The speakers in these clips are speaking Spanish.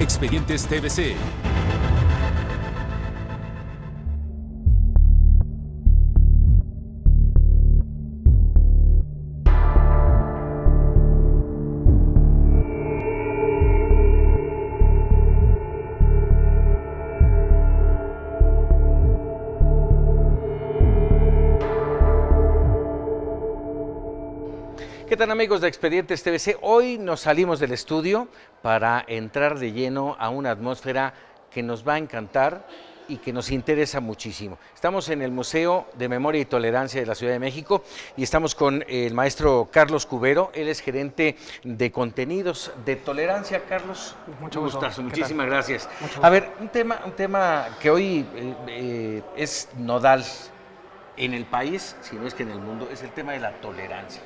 Expedientes TVC. ¿Qué tal, amigos de Expedientes TVC? Hoy nos salimos del estudio para entrar de lleno a una atmósfera que nos va a encantar y que nos interesa muchísimo. Estamos en el Museo de Memoria y Tolerancia de la Ciudad de México y estamos con el maestro Carlos Cubero. Él es gerente de contenidos de tolerancia. Carlos, mucho gusto. Muchísimas gracias. A ver, un tema que hoy es nodal en el país, si no es que en el mundo, es el tema de la tolerancia.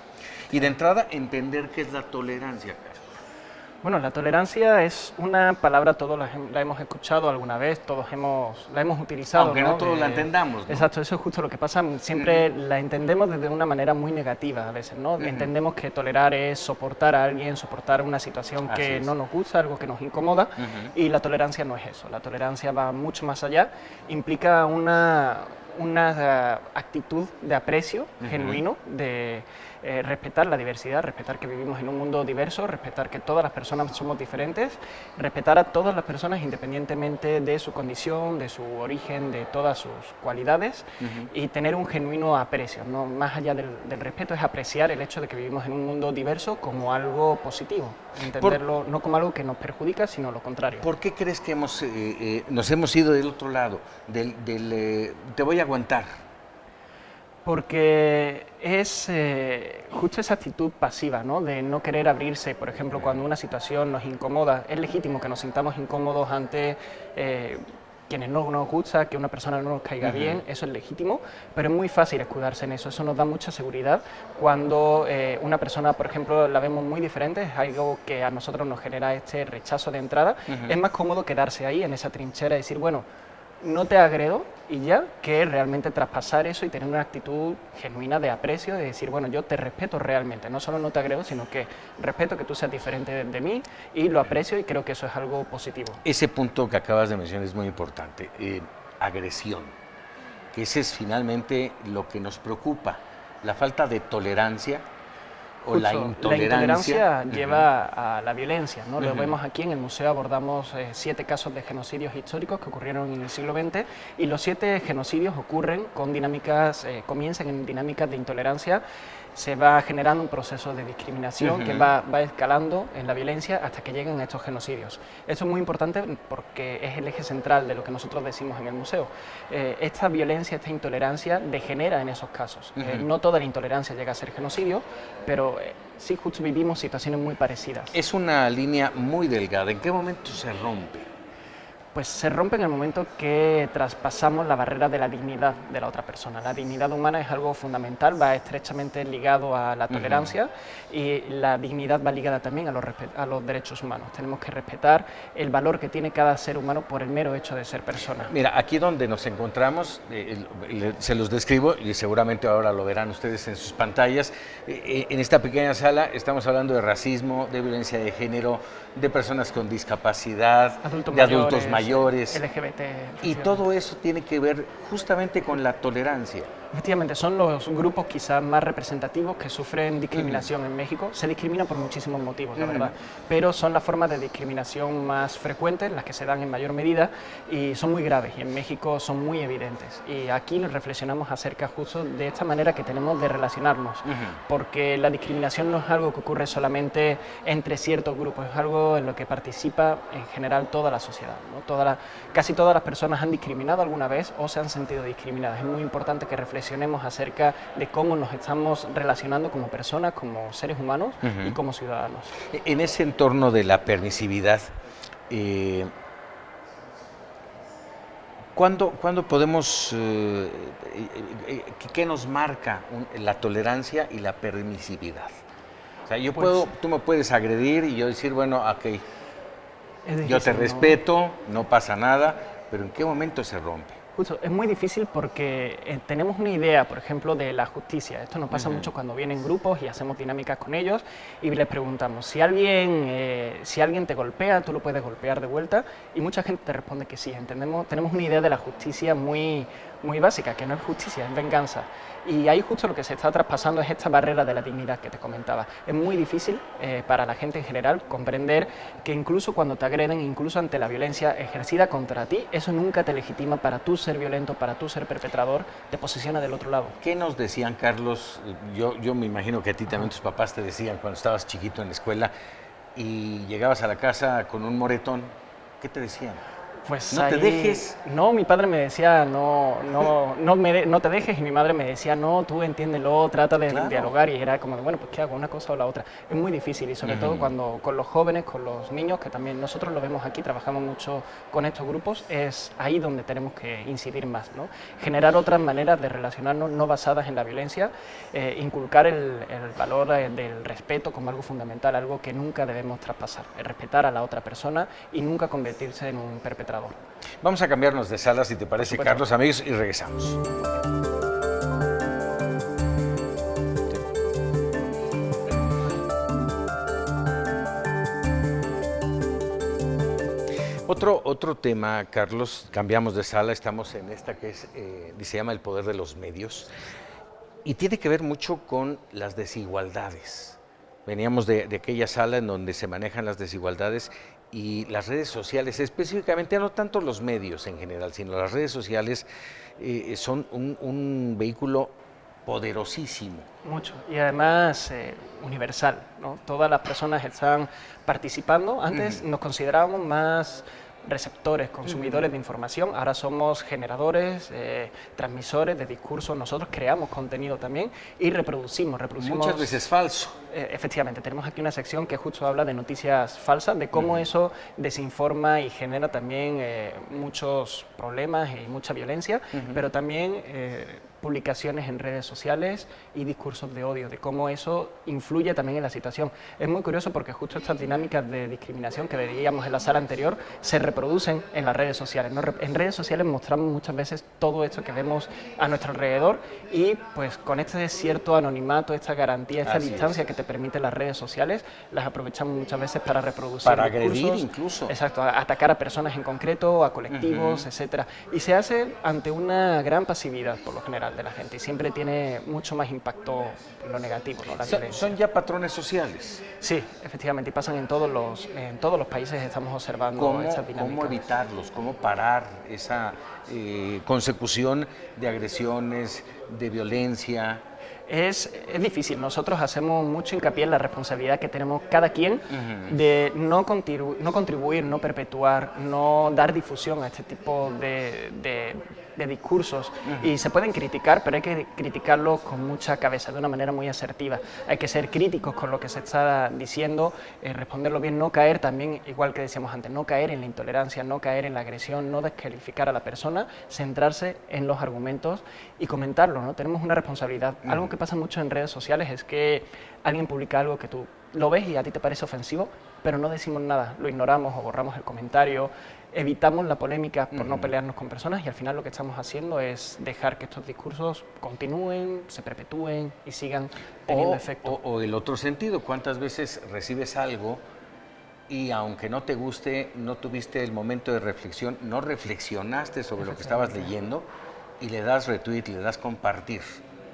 Y de entrada, entender qué es la tolerancia, Carlos. Bueno, la tolerancia es una palabra, todos la hemos escuchado alguna vez, todos la hemos utilizado. Aunque no todos la entendamos, ¿no? Exacto, eso es justo lo que pasa. Siempre la entendemos desde una manera muy negativa a veces, ¿no? Entendemos que tolerar es soportar a alguien, soportar una situación que no nos gusta, algo que nos incomoda, y la tolerancia no es eso. La tolerancia va mucho más allá, implica una actitud de aprecio genuino, de respetar la diversidad, respetar que vivimos en un mundo diverso, respetar que todas las personas somos diferentes, respetar a todas las personas independientemente de su condición, de su origen, de todas sus cualidades, y tener un genuino aprecio, ¿no? Más allá del respeto, es apreciar el hecho de que vivimos en un mundo diverso como algo positivo, entenderlo no como algo que nos perjudica, sino lo contrario. ¿Por qué crees que nos hemos ido del otro lado, te voy a aguantar? Porque es justo esa actitud pasiva, ¿no? De no querer abrirse. Por ejemplo, cuando una situación nos incomoda, es legítimo que nos sintamos incómodos ante quienes no nos gusta, que una persona no nos caiga bien, eso es legítimo, pero es muy fácil escudarse en eso. Eso nos da mucha seguridad cuando una persona, por ejemplo, la vemos muy diferente, es algo que a nosotros nos genera este rechazo de entrada. Es más cómodo quedarse ahí, en esa trinchera, y decir, bueno, no te agredo y ya, que realmente traspasar eso y tener una actitud genuina de aprecio, de decir, bueno, yo te respeto realmente, no solo no te agredo, sino que respeto que tú seas diferente de mí y lo aprecio, y creo que eso es algo positivo. Ese punto que acabas de mencionar es muy importante, agresión, que ese es finalmente lo que nos preocupa, la falta de tolerancia o la intolerancia. La intolerancia lleva a la violencia, ¿no? Lo vemos aquí en el museo, abordamos 7 casos de genocidios históricos que ocurrieron en el siglo XX, y los 7 genocidios ocurren con dinámicas, comienzan en dinámicas de intolerancia. Se va generando un proceso de discriminación que va escalando en la violencia hasta que llegan a estos genocidios. Esto es muy importante porque es el eje central de lo que nosotros decimos en el museo. Esta violencia, esta intolerancia degenera en esos casos. No toda la intolerancia llega a ser genocidio, pero sí justo vivimos situaciones muy parecidas. Es una línea muy delgada. ¿En qué momento se rompe? Pues se rompe en el momento que traspasamos la barrera de la dignidad de la otra persona. La dignidad humana es algo fundamental, va estrechamente ligado a la tolerancia, y la dignidad va ligada también a los derechos humanos. Tenemos que respetar el valor que tiene cada ser humano por el mero hecho de ser persona. Mira, aquí donde nos encontramos, se los describo y seguramente ahora lo verán ustedes en sus pantallas. En esta pequeña sala estamos hablando de racismo, de violencia de género, de personas con discapacidad, de adultos mayores, LGBT. Y todo eso tiene que ver justamente con la tolerancia. Efectivamente, son los grupos quizás más representativos que sufren discriminación en México. Se discrimina por muchísimos motivos, la verdad, pero son las formas de discriminación más frecuentes, las que se dan en mayor medida, y son muy graves, y en México son muy evidentes. Y aquí nos reflexionamos acerca justo de esta manera que tenemos de relacionarnos, porque la discriminación no es algo que ocurre solamente entre ciertos grupos, es algo en lo que participa en general toda la sociedad, ¿no? Casi todas las personas han discriminado alguna vez o se han sentido discriminadas. Es muy importante que reflexionemos acerca de cómo nos estamos relacionando como personas, como seres humanos y como ciudadanos. En ese entorno de la permisividad, ¿cuándo podemos, qué nos marca la tolerancia y la permisividad? O sea, tú me puedes agredir y yo decir, bueno, ok, yo te respeto, no pasa nada, pero ¿en qué momento se rompe? Justo, es muy difícil porque tenemos una idea, por ejemplo, de la justicia. Esto nos pasa mucho cuando vienen grupos y hacemos dinámicas con ellos y les preguntamos, si alguien te golpea, tú lo puedes golpear de vuelta, y mucha gente te responde que sí. Tenemos una idea de la justicia muy básica, que no es justicia, es venganza. Y ahí justo lo que se está traspasando es esta barrera de la dignidad que te comentaba. Es muy difícil para la gente en general comprender que incluso cuando te agreden, incluso ante la violencia ejercida contra ti, eso nunca te legitima para tú ser violento, para tú ser perpetrador, te posiciona del otro lado. ¿Qué nos decían, Carlos? Yo me imagino que a ti también tus papás te decían cuando estabas chiquito en la escuela y llegabas a la casa con un moretón, ¿qué te decían? Pues no te dejes. No, mi padre me decía, no te dejes, y mi madre me decía, no, tú entiéndelo, trata de dialogar, y era como, bueno, pues ¿qué hago? Una cosa o la otra. Es muy difícil, y sobre todo cuando con los jóvenes, con los niños, que también nosotros lo vemos aquí, trabajamos mucho con estos grupos, es ahí donde tenemos que incidir más, ¿no? Generar otras maneras de relacionarnos no basadas en la violencia, inculcar el valor del respeto como algo fundamental, algo que nunca debemos traspasar, respetar a la otra persona y nunca convertirse en un perpetrador. Vamos a cambiarnos de sala, si te parece, Carlos, amigos, y regresamos. Otro tema, Carlos, cambiamos de sala, estamos en esta que se llama El poder de los medios, y tiene que ver mucho con las desigualdades. Veníamos de aquella sala en donde se manejan las desigualdades y las redes sociales, específicamente, no tanto los medios en general, sino las redes sociales son un vehículo poderosísimo. Mucho, y además universal, ¿no? Todas las personas están participando. Antes nos considerábamos más receptores, consumidores de información, ahora somos generadores, transmisores de discursos, nosotros creamos contenido también y reproducimos. Muchas veces falso. Efectivamente, tenemos aquí una sección que justo habla de noticias falsas, de cómo eso desinforma y genera también muchos problemas y mucha violencia, pero también publicaciones en redes sociales y discursos de odio, de cómo eso influye también en la situación. Es muy curioso porque justo estas dinámicas de discriminación que veíamos en la sala anterior se reproducen en las redes sociales, ¿no? En redes sociales mostramos muchas veces todo esto que vemos a nuestro alrededor y pues con este cierto anonimato, esta garantía, esta distancia que te permiten las redes sociales, las aprovechamos muchas veces para reproducir para discursos, agredir incluso. Exacto, a atacar a personas en concreto, a colectivos, etcétera. Y se hace ante una gran pasividad, por lo general, de la gente, y siempre tiene mucho más impacto lo negativo, ¿no? La violencia. ¿Son ya patrones sociales? Sí, efectivamente, y pasan en todos los países, estamos observando estas dinámicas. ¿Cómo evitarlos? ¿Cómo parar esa consecución de agresiones, de violencia? Es difícil. Nosotros hacemos mucho hincapié en la responsabilidad que tenemos cada quien de no contribuir, no perpetuar, no dar difusión a este tipo de discursos. Y se pueden criticar, pero hay que criticarlos con mucha cabeza, de una manera muy asertiva. Hay que ser críticos con lo que se está diciendo, responderlo bien, no caer también, igual que decíamos antes, no caer en la intolerancia, no caer en la agresión, no descalificar a la persona, centrarse en los argumentos y comentarlo, ¿no? Tenemos una responsabilidad. Algo que pasa mucho en redes sociales es que alguien publica algo que tú lo ves y a ti te parece ofensivo, pero no decimos nada, lo ignoramos o borramos el comentario, evitamos la polémica por no pelearnos con personas, y al final lo que estamos haciendo es dejar que estos discursos continúen, se perpetúen y sigan teniendo efecto. O el otro sentido, ¿cuántas veces recibes algo y aunque no te guste, no tuviste el momento de reflexión, no reflexionaste sobre lo que estabas leyendo y le das retweet, le das compartir?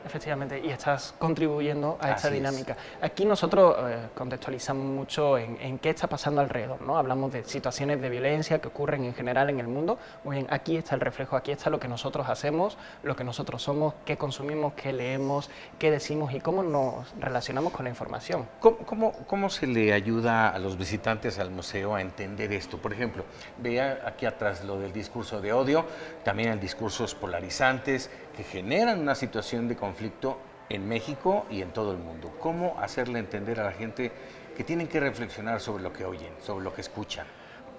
Efectivamente, y estás contribuyendo a esta dinámica. Aquí nosotros contextualizamos mucho en qué está pasando alrededor, ¿no? Hablamos de situaciones de violencia que ocurren en general en el mundo. Muy bien, aquí está el reflejo, aquí está lo que nosotros hacemos, lo que nosotros somos, qué consumimos, qué leemos, qué decimos y cómo nos relacionamos con la información. ¿Cómo se le ayuda a los visitantes al museo a entender esto? Por ejemplo, veía aquí atrás lo del discurso de odio, también el discursos polarizantes que generan una situación de conflicto en México y en todo el mundo. ¿Cómo hacerle entender a la gente que tienen que reflexionar sobre lo que oyen, sobre lo que escuchan?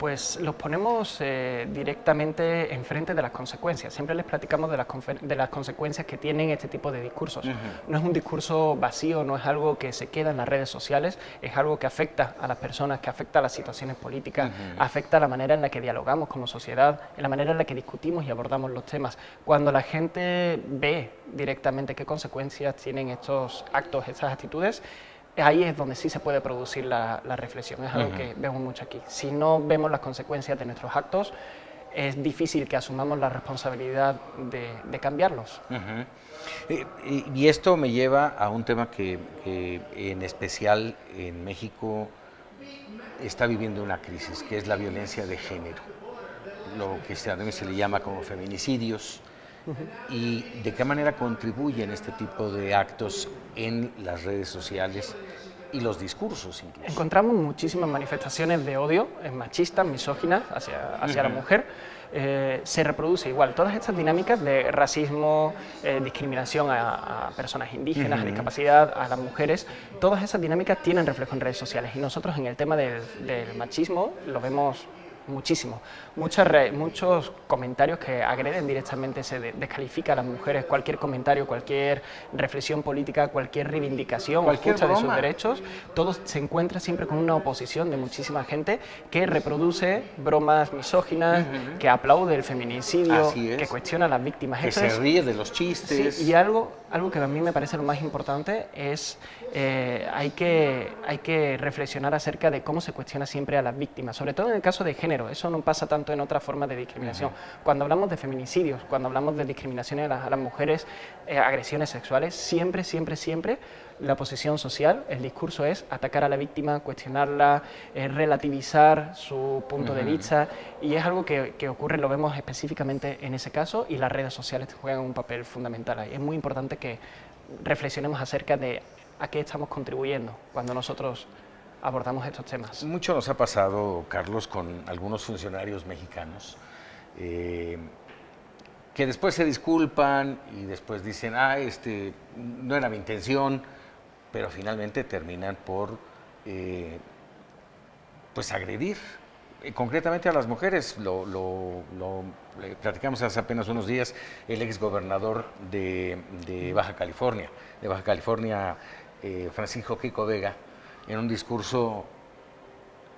Pues los ponemos directamente enfrente de las consecuencias. Siempre les platicamos de las consecuencias que tienen este tipo de discursos. No es un discurso vacío, no es algo que se queda en las redes sociales, es algo que afecta a las personas, que afecta a las situaciones políticas, afecta a la manera en la que dialogamos como sociedad, en la manera en la que discutimos y abordamos los temas. Cuando la gente ve directamente qué consecuencias tienen estos actos, estas actitudes, ahí es donde sí se puede producir la reflexión, es algo que vemos mucho aquí. Si no vemos las consecuencias de nuestros actos, es difícil que asumamos la responsabilidad de cambiarlos. Y esto me lleva a un tema que en especial en México está viviendo una crisis, que es la violencia de género, lo que también se le llama como feminicidios. ¿Y de qué manera contribuyen este tipo de actos en las redes sociales y los discursos incluso? Encontramos muchísimas manifestaciones de odio machistas, misóginas hacia la mujer. Se reproduce igual todas estas dinámicas de racismo, discriminación a personas indígenas, a discapacidad, a las mujeres. Todas esas dinámicas tienen reflejo en redes sociales y nosotros en el tema del machismo lo vemos muchísimo. Muchos comentarios que agreden directamente, se descalifica a las mujeres, cualquier comentario, cualquier reflexión política, cualquier reivindicación o escucha de sus derechos, todo se encuentra siempre con una oposición de muchísima gente que reproduce bromas misóginas, que aplaude el feminicidio, que cuestiona a las víctimas. Que se ríe de los chistes. Sí, y algo que a mí me parece lo más importante es hay que reflexionar acerca de cómo se cuestiona siempre a las víctimas, sobre todo en el caso de género. Eso no pasa tanto en otras formas de discriminación. Cuando hablamos de feminicidios, cuando hablamos de discriminaciones a las mujeres, agresiones sexuales, siempre la posición social, el discurso es atacar a la víctima, cuestionarla, relativizar su punto de vista, y es algo que ocurre, lo vemos específicamente en ese caso, y las redes sociales juegan un papel fundamental ahí. Es muy importante que reflexionemos acerca de a qué estamos contribuyendo cuando nosotros abordamos estos temas. Mucho nos ha pasado, Carlos, con algunos funcionarios mexicanos que después se disculpan y después dicen, no era mi intención, pero finalmente terminan por pues agredir concretamente a las mujeres. Lo platicamos hace apenas unos días, el exgobernador de Baja California, Francisco Quico Vega, en un discurso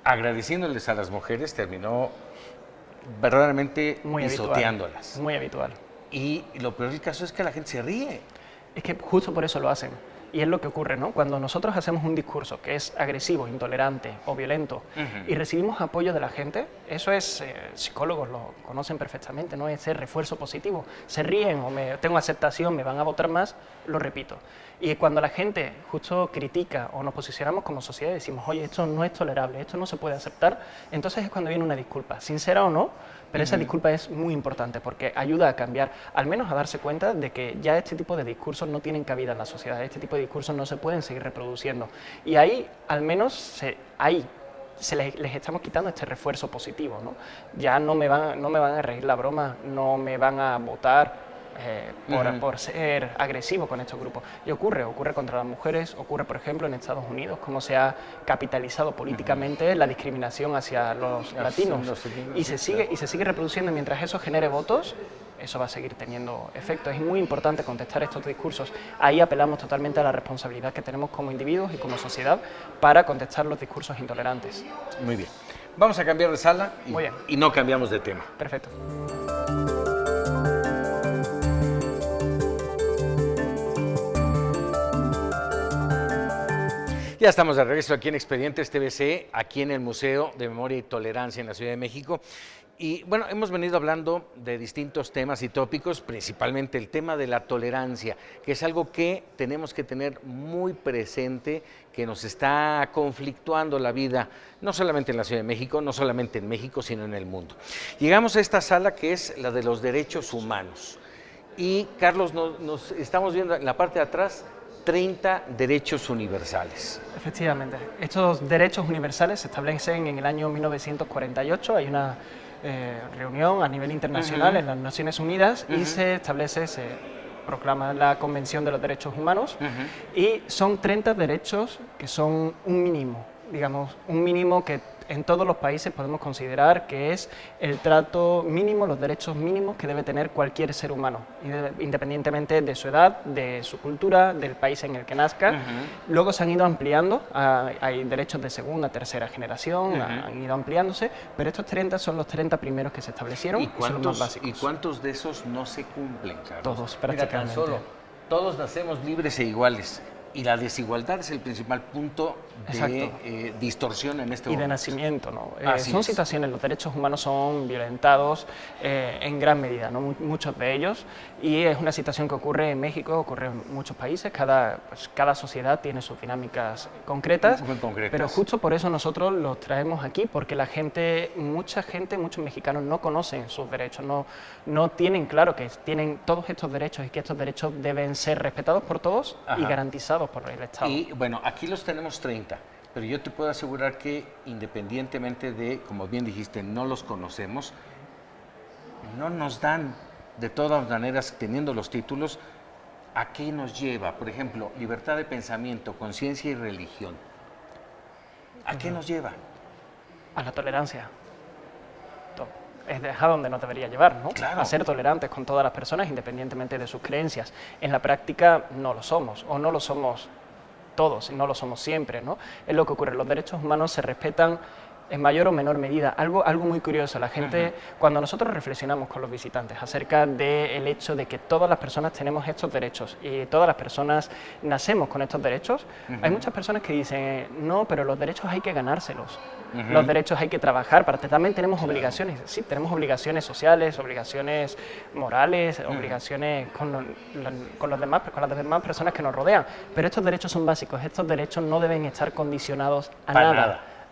agradeciéndoles a las mujeres, terminó verdaderamente pisoteándolas. Muy habitual. Y lo peor del caso es que la gente se ríe. Es que justo por eso lo hacen. Y es lo que ocurre, ¿no? Cuando nosotros hacemos un discurso que es agresivo, intolerante o violento y recibimos apoyo de la gente, eso es, psicólogos lo conocen perfectamente, ¿no? Ese refuerzo positivo. Se ríen o tengo aceptación, me van a votar más, lo repito. Y cuando la gente justo critica o nos posicionamos como sociedad y decimos, oye, esto no es tolerable, esto no se puede aceptar, entonces es cuando viene una disculpa, sincera o no, pero esa disculpa es muy importante porque ayuda a cambiar, al menos a darse cuenta de que ya este tipo de discursos no tienen cabida en la sociedad, este tipo de discursos no se pueden seguir reproduciendo. Y ahí, al menos, les estamos quitando este refuerzo positivo, ¿no? Ya no me van a reír la broma, no me van a votar por ser agresivo con estos grupos. Y ocurre contra las mujeres, ocurre, por ejemplo, en Estados Unidos, cómo se ha capitalizado políticamente la discriminación hacia los latinos. Y se sigue reproduciendo. Mientras eso genere votos, eso va a seguir teniendo efecto. Es muy importante contestar estos discursos. Ahí apelamos totalmente a la responsabilidad que tenemos como individuos y como sociedad para contestar los discursos intolerantes. Muy bien. Vamos a cambiar de sala y no cambiamos de tema. Perfecto. Ya estamos de regreso aquí en Expedientes TVC, aquí en el Museo de Memoria y Tolerancia en la Ciudad de México. Y bueno, hemos venido hablando de distintos temas y tópicos, principalmente el tema de la tolerancia, que es algo que tenemos que tener muy presente, que nos está conflictuando la vida, no solamente en la Ciudad de México, no solamente en México, sino en el mundo. Llegamos a esta sala que es la de los derechos humanos. Y Carlos, nos estamos viendo en la parte de atrás 30 derechos universales. Efectivamente, estos derechos universales se establecen en el año 1948, hay una reunión a nivel internacional en las Naciones Unidas y se proclama la Convención de los Derechos Humanos y son 30 derechos que son un mínimo, digamos, un mínimo que en todos los países podemos considerar que es el trato mínimo, los derechos mínimos que debe tener cualquier ser humano, independientemente de su edad, de su cultura, del país en el que nazca. Luego se han ido ampliando, hay derechos de segunda, tercera generación, han ido ampliándose, pero estos 30 son los 30 primeros que se establecieron y son los más básicos. ¿Y cuántos de esos no se cumplen, Carlos? Todos, prácticamente. Mira, tan solo, todos nacemos libres e iguales. Y la desigualdad es el principal punto de distorsión en este momento. Y de nacimiento, ¿no? Son situaciones, los derechos humanos son violentados en gran medida, ¿no? Muchos de ellos, y es una situación que ocurre en México, ocurre en muchos países, cada sociedad tiene sus dinámicas concretas, muy concretas, pero justo por eso nosotros los traemos aquí, porque muchos mexicanos no conocen sus derechos, no tienen claro que tienen todos estos derechos y que estos derechos deben ser respetados por todos y garantizados por el Estado. Y bueno, aquí los tenemos 30, pero yo te puedo asegurar que independientemente de, como bien dijiste, no los conocemos, no nos dan, de todas maneras, teniendo los títulos, ¿a qué nos lleva? Por ejemplo, libertad de pensamiento, conciencia y religión. ¿A qué nos lleva? A la tolerancia. Es a donde nos debería llevar, ¿no? Claro. A ser tolerantes con todas las personas, independientemente de sus creencias. En la práctica no lo somos, o no lo somos todos, no lo somos siempre, ¿no? Es lo que ocurre, los derechos humanos se respetan en mayor o menor medida. Algo muy curioso, la gente, cuando nosotros reflexionamos con los visitantes acerca del hecho de que todas las personas tenemos estos derechos y todas las personas nacemos con estos derechos, hay muchas personas que dicen, no, pero los derechos hay que ganárselos. Los derechos hay que trabajar, también tenemos obligaciones, sí, tenemos obligaciones sociales, obligaciones morales, obligaciones con las demás personas que nos rodean, pero estos derechos son básicos, estos derechos no deben estar condicionados a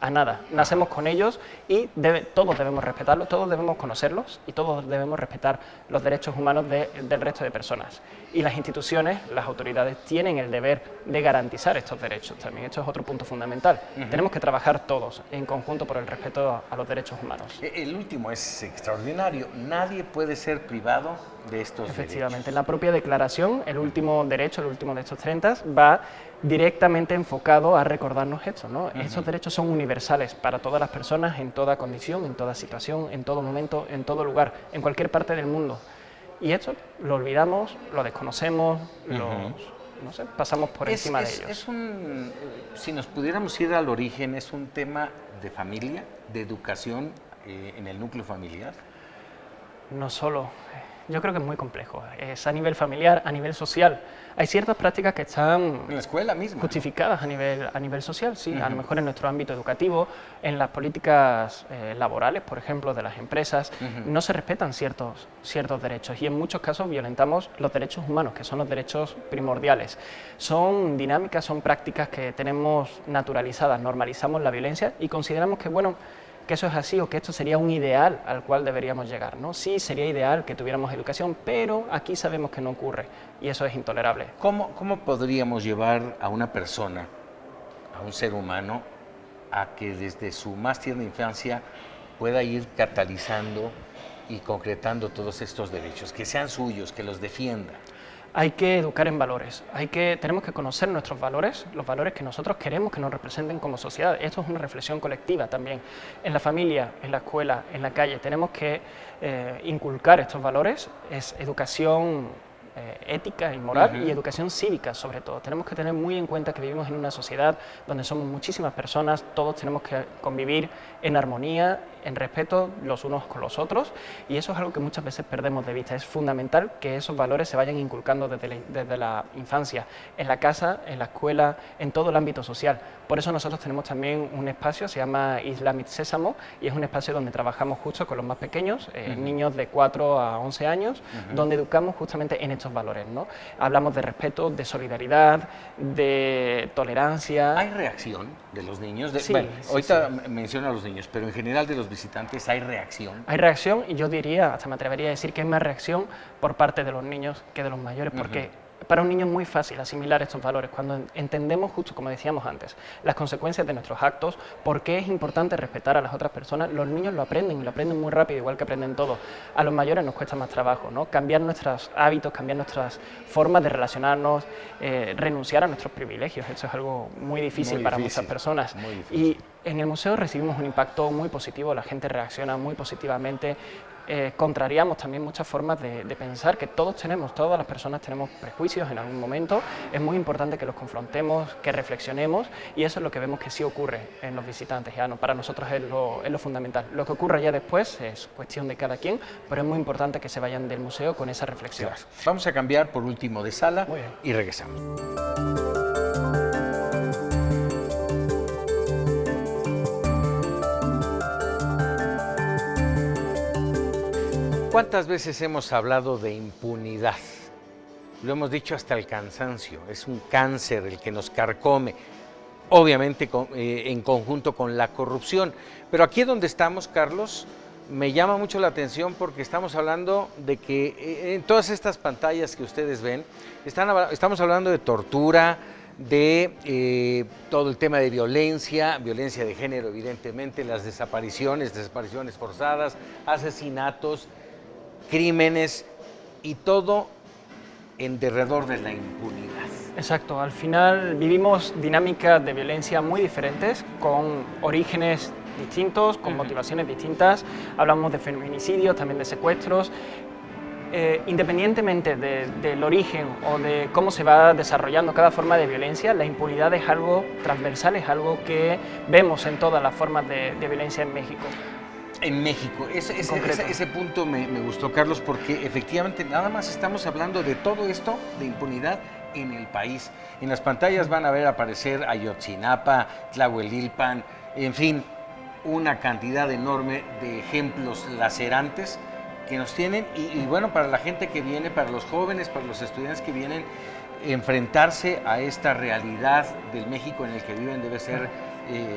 nada. Nacemos con ellos y todos debemos respetarlos, todos debemos conocerlos y todos debemos respetar los derechos humanos del resto de personas. Y las instituciones, las autoridades, tienen el deber de garantizar estos derechos también. Esto es otro punto fundamental. Tenemos que trabajar todos en conjunto por el respeto a los derechos humanos. El último es extraordinario. Nadie puede ser privado de estos derechos. Efectivamente. En la propia declaración, el último derecho, el último de estos 30, va directamente enfocado a recordarnos esto, ¿no? Estos derechos son universales para todas las personas, en toda condición, en toda situación, en todo momento, en todo lugar, en cualquier parte del mundo. Y esto lo olvidamos, lo desconocemos, no sé, pasamos por encima de ellos. Si nos pudiéramos ir al origen, es un tema de familia, de educación en el núcleo familiar. No solo, yo creo que es muy complejo, es a nivel familiar, a nivel social. Hay ciertas prácticas que están en la escuela misma, justificadas, ¿no? a nivel social, sí, a lo mejor en nuestro ámbito educativo, en las políticas laborales, por ejemplo, de las empresas, no se respetan ciertos derechos y en muchos casos violentamos los derechos humanos, que son los derechos primordiales. Son dinámicas, son prácticas que tenemos naturalizadas, normalizamos la violencia y consideramos que, bueno, que eso es así o que esto sería un ideal al cual deberíamos llegar, ¿no? Sí, sería ideal que tuviéramos educación, pero aquí sabemos que no ocurre y eso es intolerable. ¿Cómo podríamos llevar a una persona, a un ser humano, a que desde su más tierna infancia pueda ir catalizando y concretando todos estos derechos, que sean suyos, que los defienda? Hay que educar en valores, tenemos que conocer nuestros valores, los valores que nosotros queremos que nos representen como sociedad. Esto es una reflexión colectiva también. En la familia, en la escuela, en la calle, tenemos que inculcar estos valores, es educación ética y moral y educación cívica sobre todo. Tenemos que tener muy en cuenta que vivimos en una sociedad donde somos muchísimas personas, todos tenemos que convivir en armonía, en respeto los unos con los otros y eso es algo que muchas veces perdemos de vista. Es fundamental que esos valores se vayan inculcando desde la infancia, en la casa, en la escuela, en todo el ámbito social. Por eso nosotros tenemos también un espacio, se llama Islamit Sésamo y es un espacio donde trabajamos justo con los más pequeños, niños de 4 a 11 años, donde educamos justamente en estos valores, ¿no? Hablamos de respeto, de solidaridad, de tolerancia. ¿Hay reacción de los niños? Sí, ahorita menciono a los niños, pero en general de los visitantes, ¿hay reacción? Hay reacción y yo diría, hasta me atrevería a decir que hay más reacción por parte de los niños que de los mayores, porque para un niño es muy fácil asimilar estos valores cuando entendemos, justo como decíamos antes, las consecuencias de nuestros actos, por qué es importante respetar a las otras personas. Los niños lo aprenden y lo aprenden muy rápido, igual que aprenden todo. A los mayores nos cuesta más trabajo, ¿no? Cambiar nuestros hábitos, cambiar nuestras formas de relacionarnos, renunciar a nuestros privilegios. Esto es algo muy difícil para muchas personas. Muy difícil. En el museo recibimos un impacto muy positivo, la gente reacciona muy positivamente. Contrariamos también muchas formas de pensar que todas las personas tenemos prejuicios en algún momento. Es muy importante que los confrontemos, que reflexionemos, y eso es lo que vemos que sí ocurre en los visitantes. Ya no, para nosotros es lo fundamental. Lo que ocurra ya después es cuestión de cada quien, pero es muy importante que se vayan del museo con esa reflexión. Claro. Vamos a cambiar por último de sala y regresamos. ¿Cuántas veces hemos hablado de impunidad? Lo hemos dicho hasta el cansancio, es un cáncer el que nos carcome, obviamente en conjunto con la corrupción. Pero aquí donde estamos, Carlos, me llama mucho la atención porque estamos hablando de que en todas estas pantallas que ustedes ven, estamos hablando de tortura, de todo el tema de violencia de género, evidentemente, las desapariciones forzadas, asesinatos, crímenes y todo en derredor de la impunidad. Exacto, al final vivimos dinámicas de violencia muy diferentes, con orígenes distintos, con motivaciones distintas. Hablamos de feminicidios, también de secuestros. Independientemente del origen o de cómo se va desarrollando cada forma de violencia, la impunidad es algo transversal, es algo que vemos en todas las formas de violencia en México. En México, ese punto me gustó, Carlos, porque efectivamente nada más estamos hablando de todo esto, de impunidad en el país. En las pantallas van a ver aparecer Ayotzinapa, Tlahuelilpan, en fin, una cantidad enorme de ejemplos lacerantes que nos tienen y bueno, para la gente que viene, para los jóvenes, para los estudiantes que vienen, enfrentarse a esta realidad del México en el que viven debe ser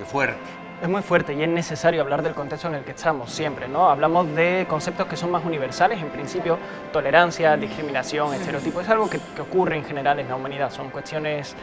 fuerte. Es muy fuerte y es necesario hablar del contexto en el que estamos siempre, ¿no? Hablamos de conceptos que son más universales, en principio, tolerancia, discriminación, estereotipo, es algo que ocurre en general en la humanidad, son cuestiones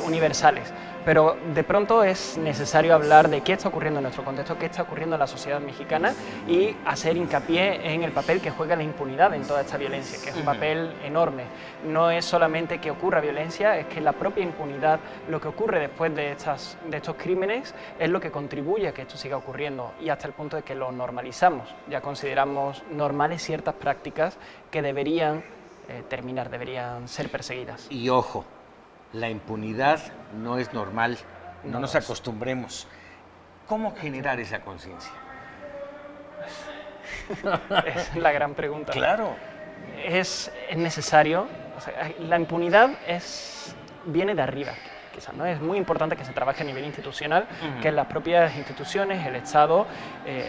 universales. Pero de pronto es necesario hablar de qué está ocurriendo en nuestro contexto, qué está ocurriendo en la sociedad mexicana y hacer hincapié en el papel que juega la impunidad en toda esta violencia, que es un papel enorme. No es solamente que ocurra violencia, es que la propia impunidad, lo que ocurre después de estos crímenes, es lo que contribuye a que esto siga ocurriendo y hasta el punto de que lo normalizamos. Ya consideramos normales ciertas prácticas que deberían terminar, deberían ser perseguidas. Y ojo, la impunidad no es normal, no nos acostumbremos. ¿Cómo generar esa conciencia? Es la gran pregunta. Claro. Es necesario, o sea, la impunidad viene de arriba. Quizás, ¿no? Es muy importante que se trabaje a nivel institucional, que en las propias instituciones, el Estado,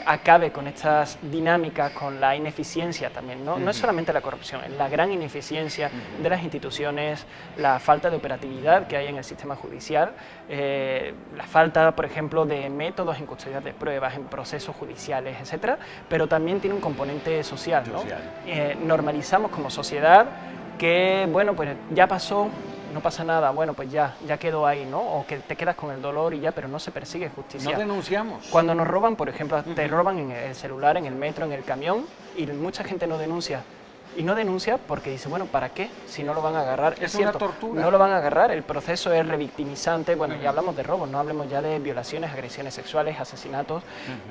acabe con estas dinámicas, con la ineficiencia también, ¿no? No es solamente la corrupción, es la gran ineficiencia de las instituciones, la falta de operatividad que hay en el sistema judicial, la falta, por ejemplo, de métodos en custodia de pruebas, en procesos judiciales, etcétera, pero también tiene un componente social, ¿no? Normalizamos como sociedad que, bueno, pues ya pasó, no pasa nada, bueno, pues ya quedó ahí, ¿no? O que te quedas con el dolor y ya, pero no se persigue justicia. No denunciamos. Cuando nos roban, por ejemplo, te roban en el celular, en el metro, en el camión, y mucha gente no denuncia. Y no denuncia porque dice, bueno, ¿para qué? Si no lo van a agarrar. Es cierto, una tortura. No lo van a agarrar, el proceso es revictimizante. Bueno, ya hablamos de robos, no hablemos ya de violaciones, agresiones sexuales, asesinatos.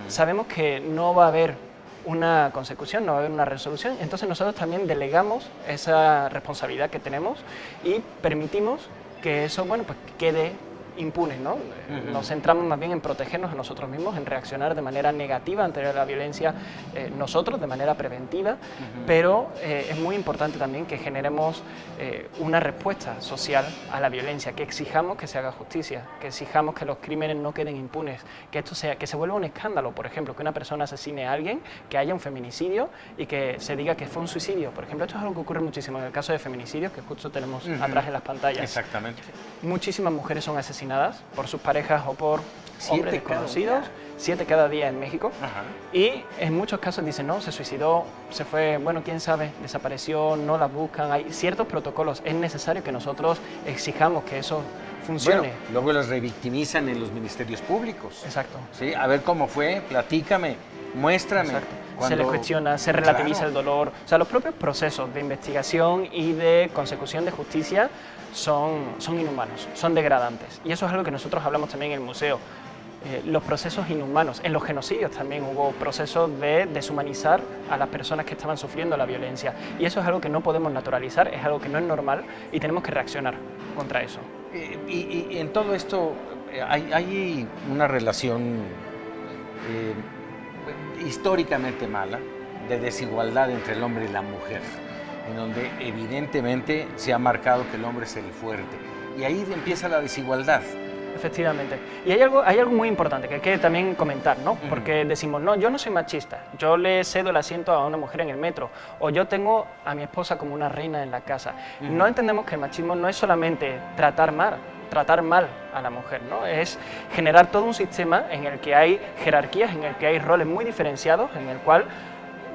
Sabemos que no va a haber una consecución, no va a haber una resolución, entonces nosotros también delegamos esa responsabilidad que tenemos y permitimos que eso, bueno, pues quede impune, ¿no? Nos centramos más bien en protegernos a nosotros mismos, en reaccionar de manera negativa ante la violencia nosotros, de manera preventiva, pero es muy importante también que generemos una respuesta social a la violencia, que exijamos que se haga justicia, que exijamos que los crímenes no queden impunes, que esto sea, que se vuelva un escándalo, por ejemplo, que una persona asesine a alguien, que haya un feminicidio y que se diga que fue un suicidio. Por ejemplo, esto es algo que ocurre muchísimo en el caso de feminicidios, que justo tenemos atrás en las pantallas. Exactamente. Muchísimas mujeres son asesinadas por sus parejas o por hombres desconocidos, 7 cada día en México. Y en muchos casos dicen, no, se suicidó, se fue, bueno, quién sabe, desapareció, no la buscan. Hay ciertos protocolos, es necesario que nosotros exijamos que eso funcione. Bueno, luego los revictimizan en los ministerios públicos. Exacto. Sí, a ver cómo fue, platícame, muéstrame. Exacto. Se le cuestiona, se relativiza el dolor. O sea, los propios procesos de investigación y de consecución de justicia son inhumanos, son degradantes. Y eso es algo que nosotros hablamos también en el museo. los procesos inhumanos. En los genocidios también hubo procesos de deshumanizar a las personas que estaban sufriendo la violencia. Y eso es algo que no podemos naturalizar, es algo que no es normal y tenemos que reaccionar contra eso. Y en todo esto hay una relación históricamente mala de desigualdad entre el hombre y la mujer, en donde evidentemente se ha marcado que el hombre es el fuerte. Y ahí empieza la desigualdad. Efectivamente. Y hay algo muy importante que hay que también comentar, ¿no? Porque decimos, no, yo no soy machista, yo le cedo el asiento a una mujer en el metro, o yo tengo a mi esposa como una reina en la casa. No entendemos que el machismo no es solamente tratar mal a la mujer, ¿no? Es generar todo un sistema en el que hay jerarquías, en el que hay roles muy diferenciados, en el cual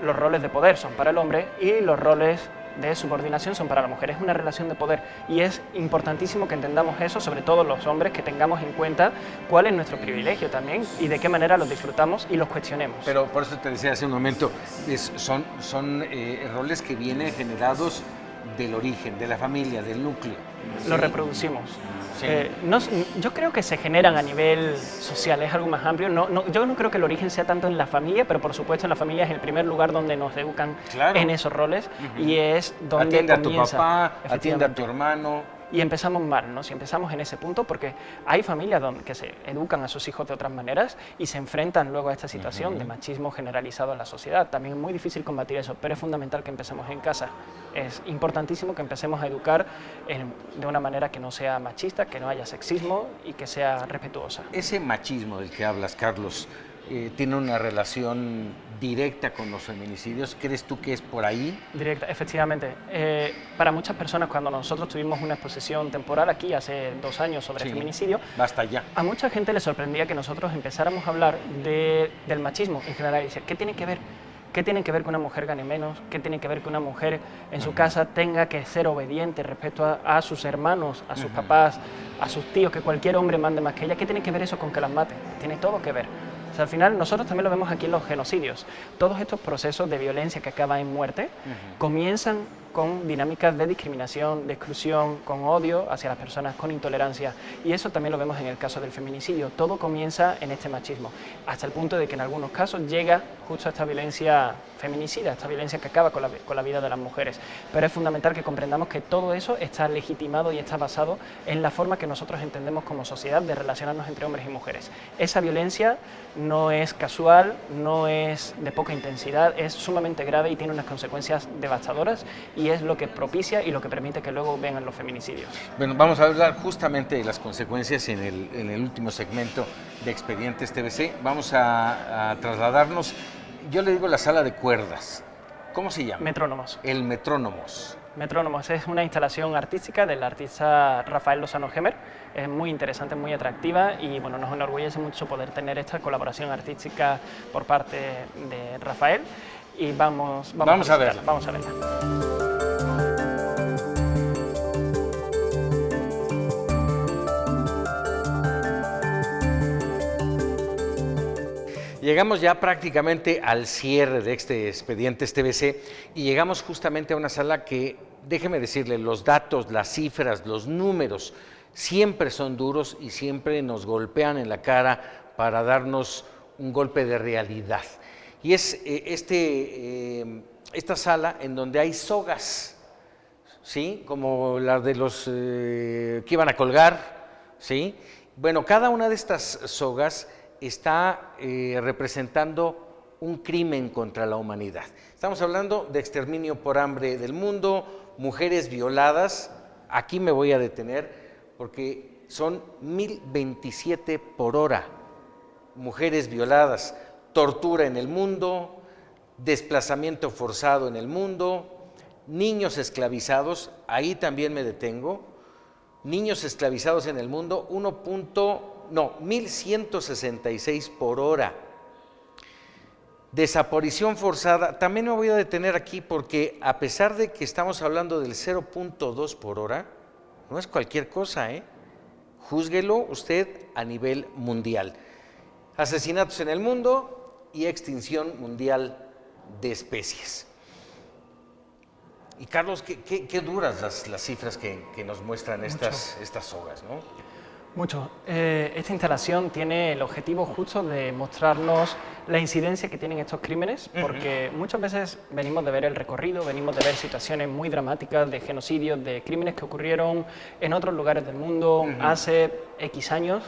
los roles de poder son para el hombre y los roles de subordinación son para la mujer. Es una relación de poder y es importantísimo que entendamos eso, sobre todo los hombres, que tengamos en cuenta cuál es nuestro privilegio también y de qué manera los disfrutamos y los cuestionemos. Pero por eso te decía hace un momento, son roles que vienen generados del origen, de la familia, del núcleo. Los reproducimos. Sí. Yo creo que se generan a nivel social, es algo más amplio. Yo no creo que el origen sea tanto en la familia, pero por supuesto en la familia es el primer lugar donde nos educan en esos roles y es donde atiende comienza. A tu papá, atiende a tu hermano. Y empezamos mal, ¿no? Si empezamos en ese punto, porque hay familias que se educan a sus hijos de otras maneras y se enfrentan luego a esta situación de machismo generalizado en la sociedad. También es muy difícil combatir eso, pero es fundamental que empecemos en casa. Es importantísimo que empecemos a educar de una manera que no sea machista, que no haya sexismo y que sea respetuosa. Ese machismo del que hablas, Carlos, tiene una relación directa con los feminicidios. ¿Crees tú que es por ahí? Directa, efectivamente. Para muchas personas, cuando nosotros tuvimos una exposición temporal aquí hace 2 años sobre feminicidio, basta ya. A mucha gente le sorprendía que nosotros empezáramos a hablar del machismo en general y decir, ¿qué tiene que ver? ¿Qué tiene que ver que una mujer gane menos? ¿Qué tiene que ver que una mujer en su casa tenga que ser obediente respecto a sus hermanos, a sus papás, a sus tíos, que cualquier hombre mande más que ella? ¿Qué tiene que ver eso con que las maten? Tiene todo que ver. O sea, al final nosotros también lo vemos aquí en los genocidios. Todos estos procesos de violencia que acaban en muerte comienzan con dinámicas de discriminación, de exclusión, con odio hacia las personas, con intolerancia. Y eso también lo vemos en el caso del feminicidio. Todo comienza en este machismo, hasta el punto de que en algunos casos llega justo a esta violencia feminicida, esta violencia que acaba con la vida de las mujeres. Pero es fundamental que comprendamos que todo eso está legitimado y está basado en la forma que nosotros entendemos como sociedad de relacionarnos entre hombres y mujeres. Esa violencia no es casual, no es de poca intensidad, es sumamente grave y tiene unas consecuencias devastadoras y es lo que propicia y lo que permite que luego vengan los feminicidios. Bueno, vamos a hablar justamente de las consecuencias en el último segmento de Expedientes TVC. Vamos a trasladarnos, yo le digo la sala de cuerdas. ¿Cómo se llama? Metrónomos. El Metrónomos. Metrónomos es una instalación artística del artista Rafael Lozano Gemer. Es muy interesante, muy atractiva y bueno, nos enorgullece mucho poder tener esta colaboración artística por parte de Rafael. Y vamos a verla. Vamos a verla. Llegamos ya prácticamente al cierre de este Expedientes TVC y llegamos justamente a una sala que, déjeme decirle, los datos, las cifras, los números siempre son duros y siempre nos golpean en la cara para darnos un golpe de realidad. Y es esta sala en donde hay sogas, ¿sí? Como las de los que iban a colgar, ¿sí? Bueno, cada una de estas sogas está representando un crimen contra la humanidad. Estamos hablando de exterminio por hambre del mundo, mujeres violadas. Aquí me voy a detener porque son 1027 por hora. Mujeres violadas, tortura en el mundo, desplazamiento forzado en el mundo, niños esclavizados, ahí también me detengo. Niños esclavizados en el mundo, 1166 por hora. Desaparición forzada, también me voy a detener aquí porque a pesar de que estamos hablando del 0.2 por hora, no es cualquier cosa, Júzguelo usted a nivel mundial. Asesinatos en el mundo y extinción mundial de especies. Y Carlos, qué duras las cifras que nos muestran estas sogas, ¿no? Mucho. Esta instalación tiene el objetivo justo de mostrarnos la incidencia que tienen estos crímenes, porque muchas veces venimos de ver el recorrido, venimos de ver situaciones muy dramáticas de genocidios, de crímenes que ocurrieron en otros lugares del mundo hace X años,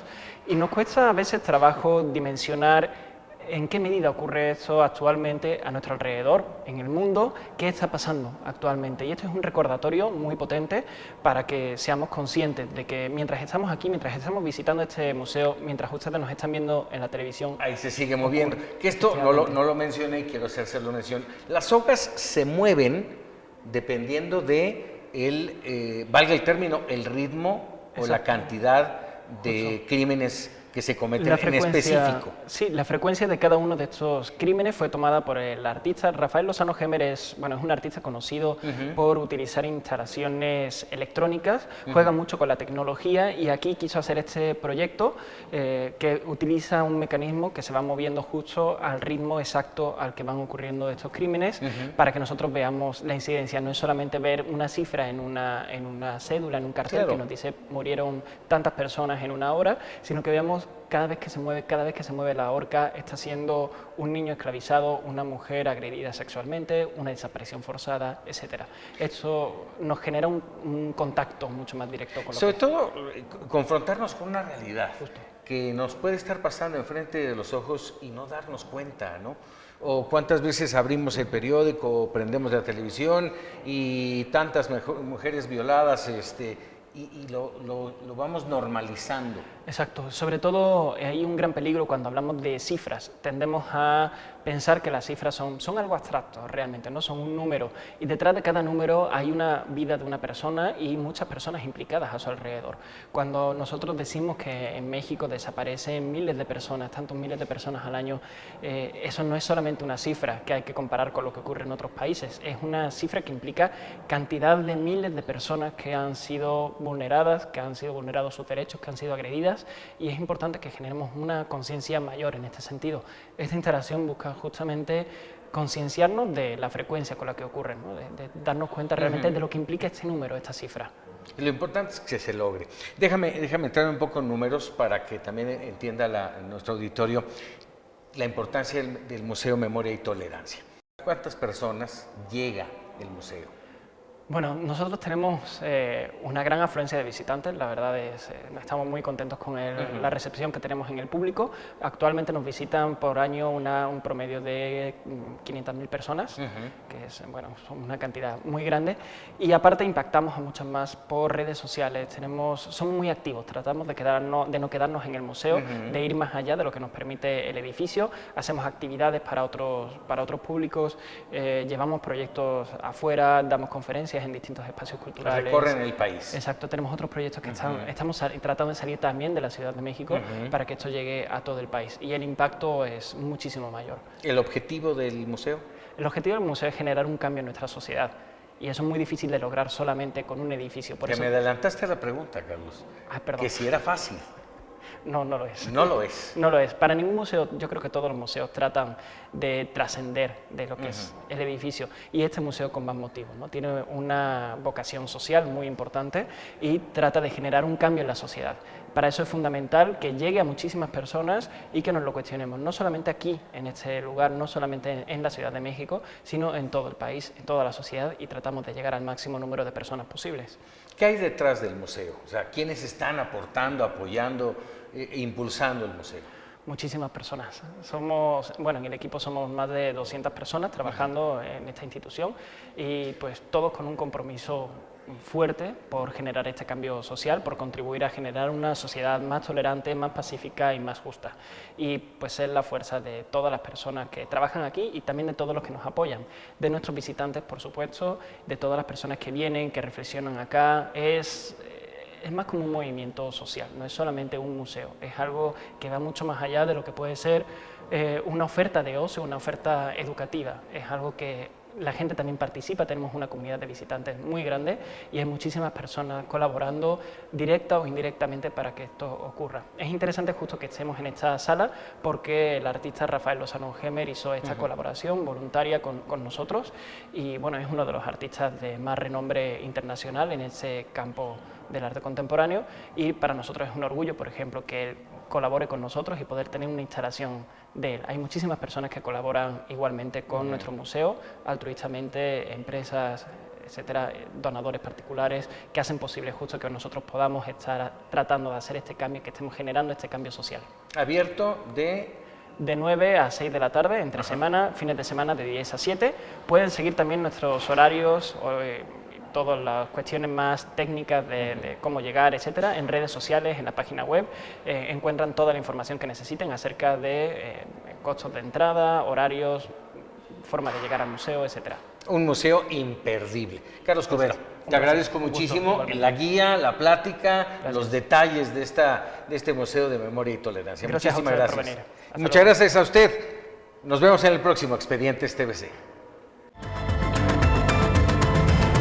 y nos cuesta a veces trabajo dimensionar en qué medida ocurre esto actualmente a nuestro alrededor, en el mundo, qué está pasando actualmente. Y esto es un recordatorio muy potente para que seamos conscientes de que mientras estamos aquí, mientras estamos visitando este museo, mientras ustedes nos están viendo en la televisión... Ahí se sigue moviendo. Que esto no lo mencioné y quiero hacerlo mención. Las hojas se mueven dependiendo de, valga el término, el ritmo o la cantidad de crímenes que se cometen en específico. Sí, la frecuencia de cada uno de estos crímenes fue tomada por el artista. Rafael Lozano Gemer es un artista conocido por utilizar instalaciones electrónicas, juega mucho con la tecnología y aquí quiso hacer este proyecto que utiliza un mecanismo que se va moviendo justo al ritmo exacto al que van ocurriendo estos crímenes para que nosotros veamos la incidencia. No es solamente ver una cifra en una cédula, en un cartel que nos dice murieron tantas personas en una hora, sino que veamos cada vez que se mueve la horca, está siendo un niño esclavizado, una mujer agredida sexualmente, una desaparición forzada, etc. Esto nos genera un contacto mucho más directo con lo Sobre todo, confrontarnos con una realidad que nos puede estar pasando enfrente de los ojos y no darnos cuenta, ¿no? O cuántas veces abrimos el periódico, prendemos la televisión y tantas mujeres violadas, y lo vamos normalizando. Exacto, sobre todo hay un gran peligro cuando hablamos de cifras. Tendemos a pensar que las cifras son algo abstracto realmente, no son un número. Y detrás de cada número hay una vida de una persona y muchas personas implicadas a su alrededor. Cuando nosotros decimos que en México desaparecen miles de personas, tantos miles de personas al año, eso no es solamente una cifra que hay que comparar con lo que ocurre en otros países. Es una cifra que implica cantidad de miles de personas que han sido vulneradas, que han sido vulnerados sus derechos, que han sido agredidas, y es importante que generemos una conciencia mayor en este sentido. Esta instalación busca justamente concienciarnos de la frecuencia con la que ocurre, ¿no? de darnos cuenta realmente de lo que implica este número, esta cifra. Lo importante es que se logre. Déjame entrar un poco en números para que también entienda nuestro auditorio la importancia del Museo Memoria y Tolerancia. ¿Cuántas personas llega el museo? Bueno, nosotros tenemos una gran afluencia de visitantes, la verdad es estamos muy contentos con la recepción que tenemos en el público. Actualmente nos visitan por año un promedio de 500.000 personas, que es son una cantidad muy grande, y aparte impactamos a muchas más por redes sociales. Somos muy activos, tratamos de no quedarnos en el museo, de ir más allá de lo que nos permite el edificio. Hacemos actividades para otros públicos, llevamos proyectos afuera, damos conferencias en distintos espacios culturales. Recorren el país. Exacto, tenemos otros proyectos que estamos tratando de salir también de la Ciudad de México para que esto llegue a todo el país y el impacto es muchísimo mayor. ¿El objetivo del museo? El objetivo del museo es generar un cambio en nuestra sociedad y eso es muy difícil de lograr solamente con un edificio. Por eso... me adelantaste a la pregunta, Carlos. Perdón. Que si era fácil. No, no lo es. No lo es. No lo es. Para ningún museo, yo creo que todos los museos tratan de trascender de lo que es el edificio. Y este museo con más motivo, ¿no? Tiene una vocación social muy importante y trata de generar un cambio en la sociedad. Para eso es fundamental que llegue a muchísimas personas y que nos lo cuestionemos, no solamente aquí, en este lugar, no solamente en la Ciudad de México, sino en todo el país, en toda la sociedad, y tratamos de llegar al máximo número de personas posibles. ¿Qué hay detrás del museo? O sea, ¿quiénes están aportando, apoyando, impulsando el museo? Muchísimas personas. En el equipo somos más de 200 personas trabajando en esta institución y pues todos con un compromiso fuerte por generar este cambio social, por contribuir a generar una sociedad más tolerante, más pacífica y más justa. Y pues es la fuerza de todas las personas que trabajan aquí y también de todos los que nos apoyan, de nuestros visitantes, por supuesto, de todas las personas que vienen, que reflexionan acá. Es más como un movimiento social, no es solamente un museo, es algo que va mucho más allá de lo que puede ser una oferta de ocio, una oferta educativa, es algo que la gente también participa, tenemos una comunidad de visitantes muy grande y hay muchísimas personas colaborando directa o indirectamente para que esto ocurra. Es interesante justo que estemos en esta sala porque el artista Rafael Lozano Gemer hizo esta colaboración voluntaria con nosotros y bueno, es uno de los artistas de más renombre internacional en ese campo del arte contemporáneo, y para nosotros es un orgullo, por ejemplo, que él colabore con nosotros y poder tener una instalación de él. Hay muchísimas personas que colaboran igualmente con nuestro museo, altruistamente, empresas, etcétera, donadores particulares, que hacen posible justo que nosotros podamos estar tratando de hacer este cambio, que estemos generando este cambio social. Abierto de 9 a 6 de la tarde, entre semana, fines de semana de 10 a 7. Pueden seguir también nuestros horarios, todas las cuestiones más técnicas de cómo llegar, etcétera, en redes sociales, en la página web. Encuentran toda la información que necesiten acerca de costos de entrada, horarios, forma de llegar al museo, etcétera. Un museo imperdible. Carlos Cubero, te agradezco muchísimo la guía, la plática, los detalles de este Museo de Memoria y Tolerancia. Gracias. Muchísimas gracias. Por venir. Muchas gracias a usted. Nos vemos en el próximo Expedientes TVC.